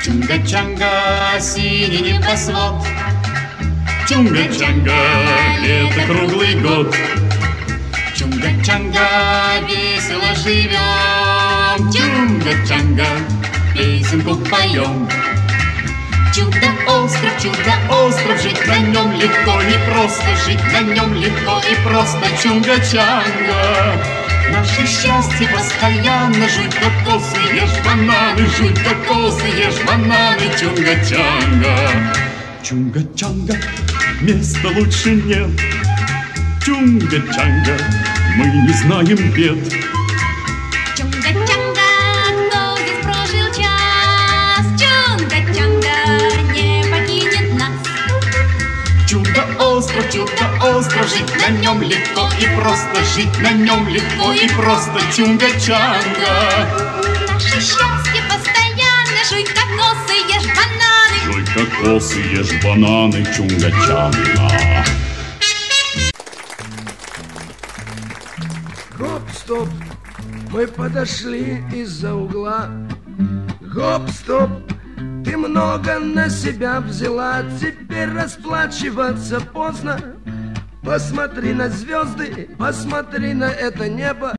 Чунга-чанга, синий небосвод, Чунга-чанга, лето круглый год. Чунга-чанга, весело живем, Чунга-чанга, песенку поем. Чудо-остров, жить на нем легко и просто, жить на нем легко и просто. Чунга-чанга, наше счастье постоянно. Жуй кокосы, ешь бананы, жуй кокосы, ешь бананы. Чунга-чанга, Чунга-чанга, места лучше нет. Чунга-чанга, мы не знаем бед. Чунга-чанга, кто здесь прожил час? Чунга-чанга не покинет нас. Чудо-остров, жить на нем легко и просто, жить на нем легко и просто. Чунга-чанга, Наше счастье постоянно. Жуй кокосы, ешь бананы. жуй кокосы, ешь бананы. Чунга-чанга. Гоп-стоп, мы подошли из-за угла. Гоп-стоп, ты много на себя взяла. Теперь расплачиваться поздно. Посмотри на звезды, посмотри на это небо.